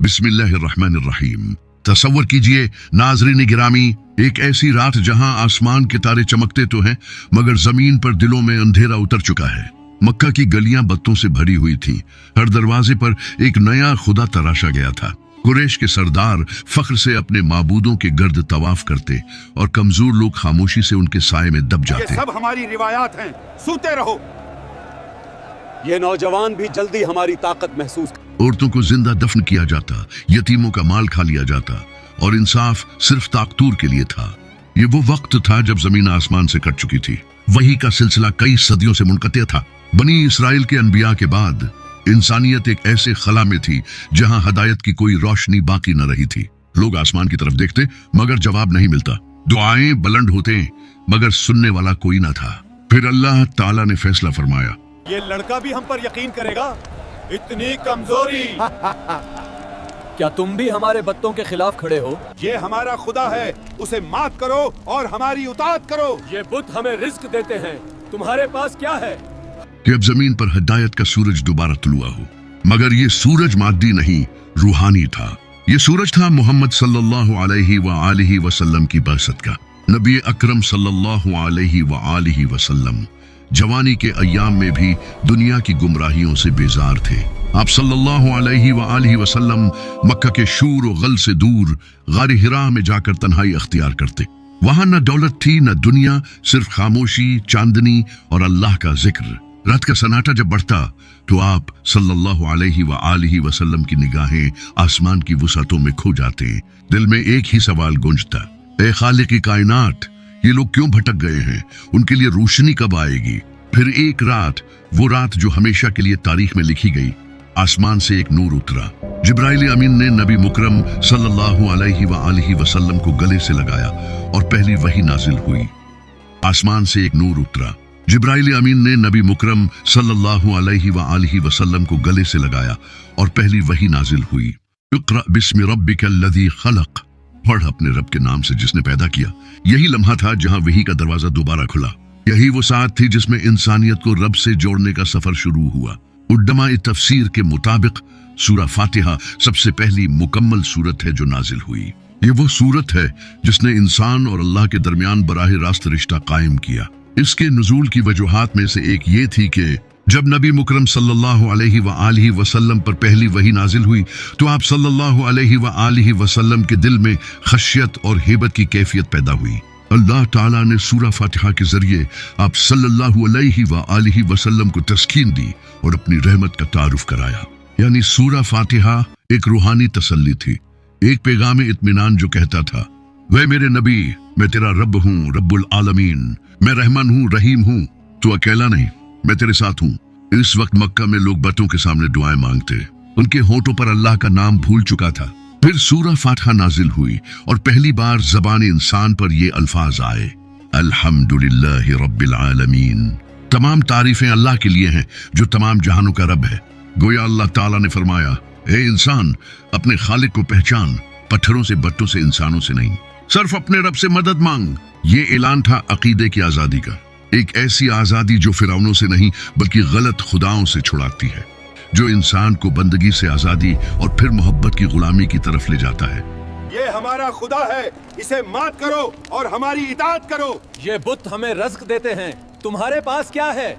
बिस्मिल्लाहिर्रहमानिर्रहीम। तसव्वुर कीजिए नाज़रीन गिरामी, एक ऐसी रात जहां आसमान के तारे चमकते तो हैं मगर जमीन पर दिलों में अंधेरा उतर चुका है। मक्का की गलियां बत्तों से भरी हुई थीं। हर दरवाजे पर एक नया खुदा तराशा गया था। कुरैश के सरदार फख्र से अपने माबूदों के गर्द तवाफ करते और कमजोर लोग खामोशी से उनके साए में दब जाते। ये सब हमारी रिवायात हैं, सुनते रहो। ये नौजवान भी जल्दी हमारी ताकत महसूस। औरतों को जिंदा दफन किया जाता, यतीमों का माल खा लिया जाता और इंसाफ सिर्फ ताकतूर के लिए था। ये वो वक्त था जब जमीन आसमान से कट चुकी थी। वही का सिलसिला कई सदियों से मुनक़ते था। बनी इसराइल के अनबिया के बाद इंसानियत एक ऐसे खला में थी जहां हदायत की कोई रोशनी बाकी न रही थी। लोग आसमान की तरफ देखते मगर जवाब नहीं मिलता। दुआएं बुलंद होते मगर सुनने वाला कोई न था। फिर अल्लाह ताला ने फैसला फरमाया, ये लड़का भी हम पर यकीन करेगा? इतनी कमजोरी। क्या तुम भी हमारे बत्तों के खिलाफ खड़े हो? ये हमारा खुदा है, उसे माफ करो और हमारी उताअत करो। ये बुत हमें रिस्क देते हैं, तुम्हारे पास क्या है? कि अब जमीन पर हिदायत का सूरज दोबारा तुलुआ हो। मगर ये सूरज मादी नहीं, रूहानी था। ये सूरज था मोहम्मद सल्लल्लाहु अलैहि व आलिहि वसल्लम की बअसत का। नबी अकरम सल्लल्लाहु अलैहि व आलिहि वसल्लम जवानी के अय्याम में भी दुनिया की गुमराहियों से बेजार थे। आप सल्लल्लाहु अलैहि व आलिहि वसल्लम मक्का के शूर और गल से दूर गार हिरा में जाकर तन्हाई अख्तियार करते। वहां न दौलत थी न दुनिया, सिर्फ खामोशी, चांदनी और अल्लाह का जिक्र। रात का सन्नाटा जब बढ़ता तो आप सल्लल्लाहु अलैहि व आलिहि वसल्लम की निगाहें आसमान की वुसअतों में खो जाते। दिल में एक ही सवाल गूंजता, ए खालिक की कायनात, ये लोग क्यों भटक गए हैं? उनके लिए रोशनी कब आएगी? फिर एक रात, वो रात जो हमेशा के लिए तारीख में लिखी गई, आसमान से एक नूर उतरा। जिब्राइल अमीन ने नबी मुकरम सल्लल्लाहु अलैहि व आलिहि वसल्लम को गले से लगाया और पहली वही नाजिल हुई। आसमान से एक नूर उतरा। जिब्राइल अमीन ने नबी मुकरम सल्लल्लाहु अलैहि व आलिहि वसल्लम को गले से लगाया और पहली वही नाजिल हुई। इक़रा बिस्मि रब्बिकल्लज़ी खलक़, पढ़ अपने रब के नाम से जिसने पैदा किया। यही लम्हा था जहां वही का दरवाजा दोबारा खुला। यही वो साथ थी जिसमें इंसानियत को रब से जोड़ने का सफर शुरू हुआ। उद्दमा-ए तफसीर के मुताबिक सूरा फातिहा सबसे पहली मुकम्मल सूरत है जो नाजिल हुई। ये वो सूरत है जिसने इंसान और अल्लाह के दरमियान बराह रास्त रिश्ता कायम किया। इसके नुज़ूल की वजूहात में से एक ये थी कि जब नबी मुकरम सल्लल्लाहु अलैहि व आलिहि वसल्लम पर पहली वही नाजिल हुई तो आप सल्लल्लाहु अलैहि व आलिहि वसल्लम के दिल में खशियत और हेबत की कैफियत पैदा हुई। अल्लाह ताला ने सूरा फातिहा के जरिए आप सल्लल्लाहु अलैहि व आलिहि वसल्लम को तस्कीन दी और अपनी रहमत का तारुफ कराया। यानी सूरा फातिहा एक रूहानी तसल्ली थी, एक पैगाम इत्मीनान जो कहता था, वह मेरे नबी, मैं तेरा रब हूँ, रब्बुल आलमीन, मैं रहमान हूँ, रहीम हूँ, तू अकेला नहीं, मैं तेरे साथ हूँ। इस वक्त मक्का में लोग बतों के सामने दुआएं मांगते, उनके होठों पर अल्लाह का नाम भूल चुका था। फिर सूरा फातिहा नाजिल हुई और पहली बार ज़बान इंसान पर ये अल्फाज आए, अल्हम्दुलिल्लाहि रब्बिल आलमीन। तमाम तारीफें अल्लाह के लिए हैं जो तमाम जहानों का रब है। गोया अल्लाह ताला ने फरमाया, हे इंसान, अपने खालिक को पहचान, पत्थरों से, बत्तों से, इंसानों से नहीं, सिर्फ अपने रब से मदद मांग। ये ऐलान था अकीदे की आजादी का, एक ऐसी आजादी जो फिरौनों से नहीं बल्कि गलत खुदाओं से छुड़ाती है, जो इंसान को बंदगी से आजादी और फिर मोहब्बत की गुलामी की तरफ ले जाता है। ये हमारा खुदा है, इसे मात करो और हमारी इताअत करो। ये बुत हमें रिस्क देते हैं, तुम्हारे पास क्या है?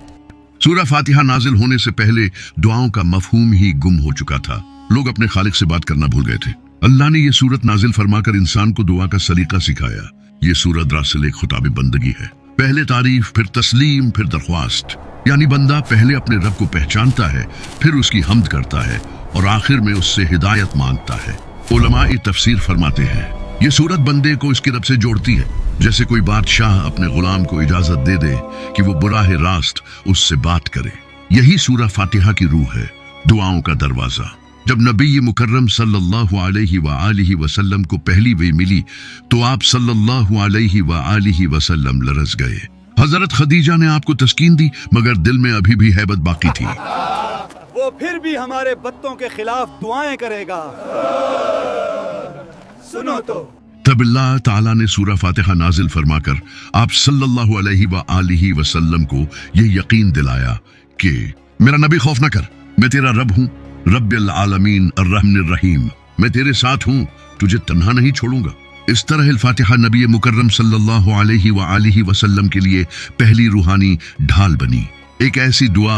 सूरा फातिहा नाजिल होने से पहले दुआओं का मफहूम ही गुम हो चुका था। लोग अपने खालिक से बात करना भूल गए थे। अल्लाह ने ये सूरत नाजिल फरमाकर इंसान को दुआ का सलीका सिखाया। ये सूरत दरअसल एक खुताब बंदगी है। पहले तारीफ, फिर तस्लीम, फिर दरख्वास्त। यानी बंदा पहले अपने रब को पहचानता है, फिर उसकी हम्द करता है और आखिर में उससे हिदायत मांगता है। उलमा-ए तफसीर फरमाते हैं, ये सूरत बंदे को इसके रब से जोड़ती है, जैसे कोई बादशाह अपने गुलाम को इजाजत दे दे कि वो बुराह रास्त उससे बात करे। यही सूरा फातिहा की रूह है, दुआओं का दरवाजा। जब नबी मुकर्रम सल्लल्लाहु अलैहि व आलिहि वसल्लम को पहली वही मिली तो आप सल्लल्लाहु अलैहि व आलिहि वसल्लम लरस गए। हजरत खदीजा ने आपको तस्कीन दी मगर दिल में अभी भी हैबत बाकी थी। वो फिर भी हमारे बत्तों के खिलाफ दुआएं करेगा, सुनो तो। तब अल्लाह ताला ने सूरा फातिहा नाजिल फरमाकर आप सल्लल्लाहु अलैहि व आलिहि वसल्लम को यह यकीन दिलाया कि मेरा नबी खौफ न कर, मैं तेरा रब हूँ, रब्बिल आलमीन अर्रहमानिर रहीम, मैं तेरे साथ हूँ, तुझे तन्हा नहीं छोड़ूंगा। इस तरह अल-फातिहा नबी मुकर्रम सल्लल्लाहु अलैहि व आलिहि वसल्लम के लिए पहली रूहानी ढाल बनी, एक ऐसी दुआ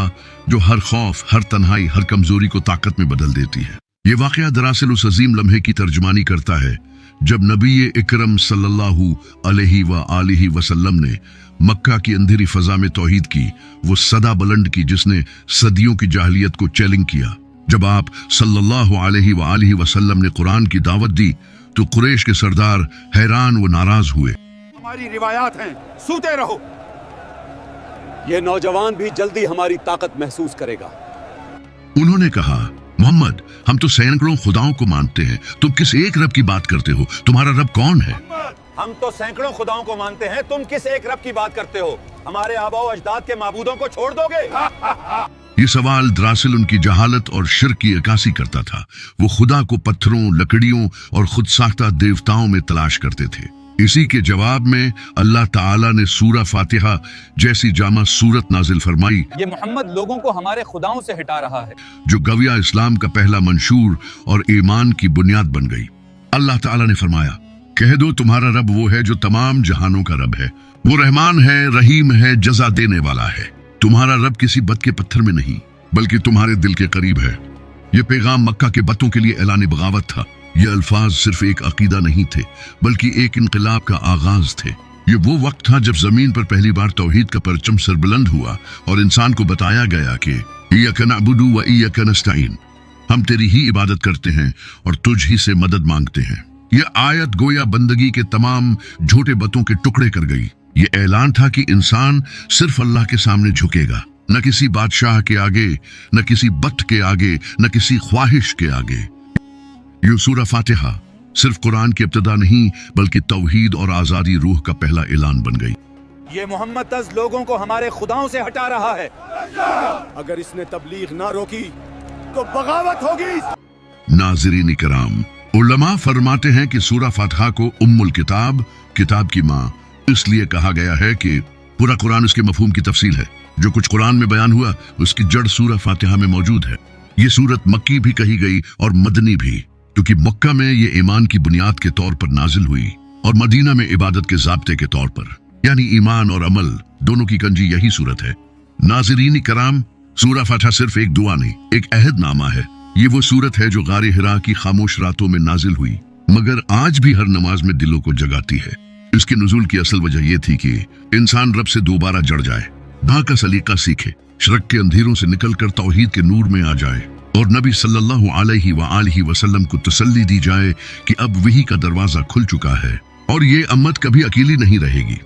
जो हर खौफ, हर तन्हाई, हर कमजोरी को ताकत में बदल देती है। ये वाकया दरअसल उस अजीम लम्हे की तर्जुमानी करता है जब नबी इकरम सल्लल्लाहु अलैहि व आलिहि वसल्लम ने मक्का की अंधेरी फजा में तौहीद की, वो सदा बुलंद की जिसने सदियों की जाहिलियत को चैलेंज किया। जब आप सल्लल्लाहु अलैहि व आलिहि वसल्लम ने कुरान की दावत दी तो कुरैश के सरदार हैरान व नाराज हुए। हमारी रिवायात हैं, सूते रहो। ये नौजवान भी जल्दी हमारी ताकत महसूस करेगा। उन्होंने कहा, मोहम्मद, हम तो सैकड़ों खुदाओं को मानते हैं, तुम किस एक रब की बात करते हो? तुम्हारा रब कौन है? हम तो सैकड़ों खुदाओं को मानते हैं, तुम किस एक रब की बात करते हो? हमारे आबा व अजदाद के माबूदों को छोड़ दोगे? ये सवाल दरअसल उनकी जहालत और शिर्क की अक्कासी करता था। वो खुदा को पत्थरों, लकड़ियों और खुद साख्ता देवताओं में तलाश करते थे। इसी के जवाब में अल्लाह ताला ने सूरा फातिहा जैसी जामा सूरत नाजिल फरमाई। ये मोहम्मद लोगों को हमारे खुदाओं से हटा रहा है, जो गविया इस्लाम का पहला मंशूर और ईमान की बुनियाद बन गई। अल्लाह ताला ने फरमाया, कह दो तुम्हारा रब वो है जो तमाम जहानों का रब है, वो रहमान है, रहीम है, जजा देने वाला है। तुम्हारा रब किसी बत के पत्थर में नहीं बल्कि तुम्हारे दिल के करीब है। ये पैगाम मक्का के बतों के लिए ऐलान बगावत था। ये अल्फाज सिर्फ एक अकीदा नहीं थे बल्कि एक इनकलाब का आगाज थे। ये वो वक्त था जब जमीन पर पहली बार तौहीद का परचम सरबुलंद हुआ और इंसान को बताया गया कि इय्याका नअबुदु व इय्याका नस्तईन, हम तेरी ही इबादत करते हैं और तुझ ही से मदद मांगते हैं। ये आयत गोया बंदगी के तमाम झूठे बतों के टुकड़े कर गई। ये ऐलान था कि इंसान सिर्फ अल्लाह के सामने झुकेगा, न किसी बादशाह के आगे, न किसी बत के आगे, न किसी ख्वाहिश के आगे। ये सूरा फातिहा सिर्फ कुरान की इब्तिदा नहीं बल्कि तौहीद और आजादी रूह का पहला ऐलान बन गई। ये मोहम्मद तज लोगों को हमारे खुदाओं से हटा रहा है। अगर इसने तबलीग ना रोकी तो बगावत होगी। नाज़रीन इकराम, उलमा फरमाते हैं कि सूरा फातिहा को उम्मुल किताब, किताब की माँ, इसलिए कहा गया है कि पूरा कुरान इसके मफहूम की तफसील है। जो कुछ कुरान में बयान हुआ उसकी जड़ सूरा फातिहा में मौजूद है। ये सूरत मक्की भी कही गई और मदनी भी, क्योंकि मक्का में ये ईमान की बुनियाद के तौर पर नाजिल हुई और मदीना में इबादत के ज़ाब्ते के तौर पर, यानी ईमान और अमल दोनों की कंजी यही सूरत है। नाज़रीन कराम, सूरा फातिहा सिर्फ एक दुआ नहीं, एक अहदनामा है। ये वो सूरत है जो गारे हिरा की खामोश रातों में नाजिल हुई मगर आज भी हर नमाज में दिलों को जगाती है। इसके नुज़ूल की असल वजह यह थी कि इंसान रब से दोबारा जड़ जाए, दा का सलीका सीखे, शरक के अंधेरों से निकलकर तौहीद के नूर में आ जाए और नबी सल्लल्लाहु अलैहि व आलिहि वसल्लम को तसल्ली दी जाए कि अब वही का दरवाजा खुल चुका है और ये उम्मत कभी अकेली नहीं रहेगी।